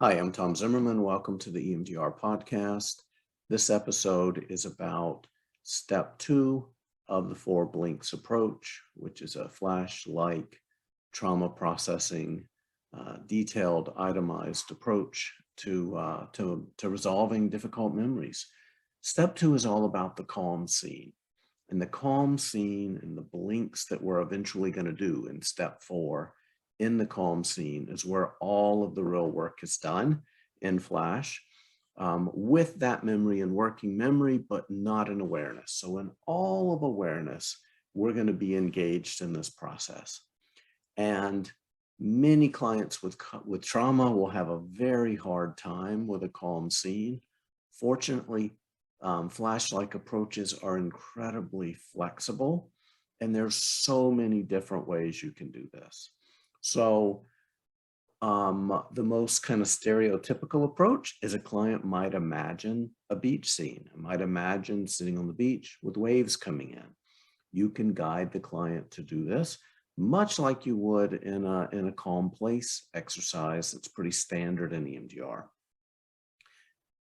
Hi, I'm Tom Zimmerman. Welcome to the EMDR podcast. This episode is about step two of the four blinks approach, which is a flash-like trauma processing, detailed, itemized approach to resolving difficult memories. Step two is all about the calm scene. And the calm scene and the blinks that we're eventually going to do in step four in the calm scene is where all of the real work is done in Flash, with that memory and working memory, but not in awareness. So in all of awareness, we're going to be engaged in this process. And many clients with trauma will have a very hard time with a calm scene. Fortunately, flash-like approaches are incredibly flexible, and there's so many different ways you can do this. So the most kind of stereotypical approach is a client might imagine a beach scene. Might imagine sitting on the beach with waves coming in. You can guide the client to do this much like you would in a calm place exercise that's pretty standard in EMDR.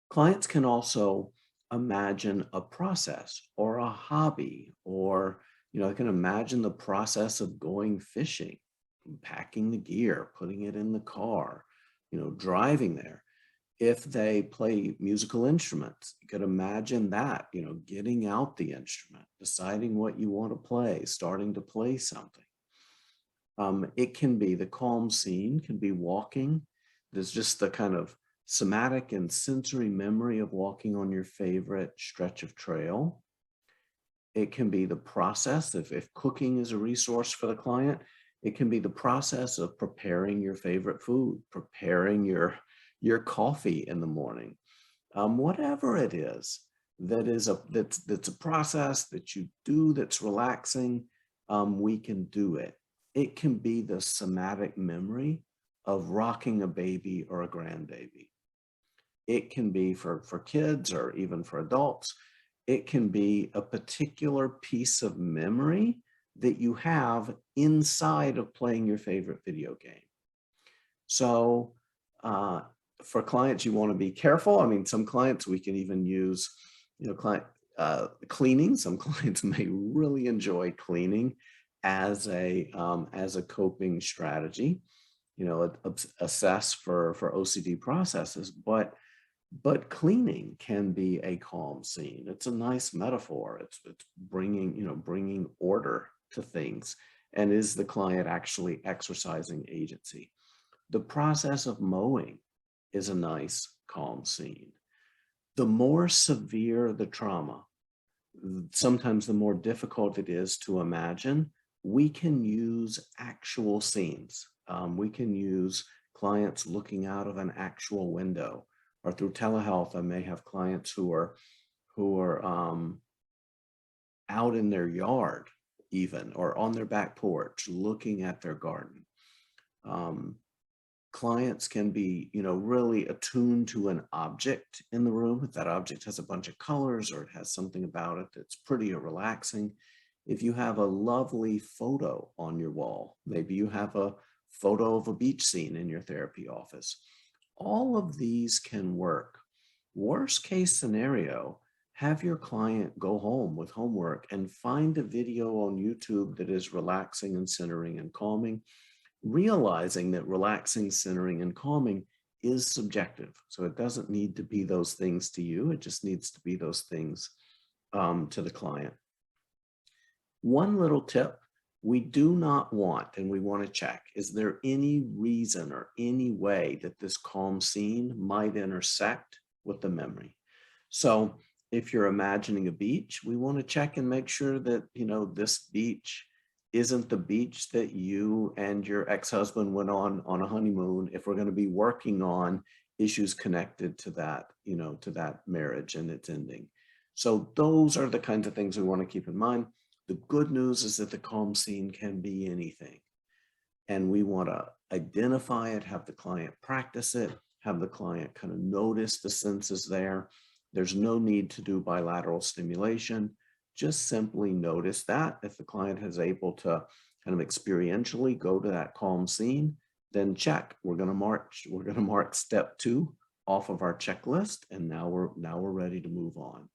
Clients can also imagine a process or a hobby, or they can imagine the process of going fishing, packing the gear, putting it in the car, driving there. If they play musical instruments, you could imagine that, getting out the instrument, deciding what you want to play, starting to play something. It can be the calm scene, can be walking. There's just the kind of somatic and sensory memory of walking on your favorite stretch of trail. It can be the process, if cooking is a resource for the client, it can be the process of preparing your favorite food, preparing your coffee in the morning. Whatever it is that's a process that you do that's relaxing, we can do it. It can be the somatic memory of rocking a baby or a grandbaby. It can be for kids or even for adults. It can be a particular piece of memory that you have inside of playing your favorite video game. So for clients, you want to be careful. I mean, some clients we can even use, cleaning. Some clients may really enjoy cleaning as a coping strategy. Assess for OCD processes, but cleaning can be a calm scene. It's a nice metaphor. It's bringing order to things, and is the client actually exercising agency? The process of mowing is a nice calm scene. The more severe the trauma, sometimes the more difficult it is to imagine. We can use actual scenes. We can use clients looking out of an actual window, or through telehealth. I may have clients who are out in their yard, even, or on their back porch, looking at their garden. Clients can be, really attuned to an object in the room. If that object has a bunch of colors or it has something about it that's pretty or relaxing. If you have a lovely photo on your wall, maybe you have a photo of a beach scene in your therapy office. All of these can work. Worst case scenario, have your client go home with homework and find a video on YouTube that is relaxing and centering and calming, realizing that relaxing, centering, and calming is subjective. So it doesn't need to be those things to you. It just needs to be those things to the client. One little tip we do not want, and we want to check, is there any reason or any way that this calm scene might intersect with the memory? So if you're imagining a beach, we want to check and make sure that, this beach isn't the beach that you and your ex-husband went on a honeymoon, if we're going to be working on issues connected to that, to that marriage and its ending. So those are the kinds of things we want to keep in mind. The good news is that the calm scene can be anything. And we want to identify it, have the client practice it, have the client kind of notice the senses there. There's no need to do bilateral stimulation. Just simply notice that. If the client is able to kind of experientially go to that calm scene, then check. We're going to mark step 2 off of our checklist, and now we're ready to move on.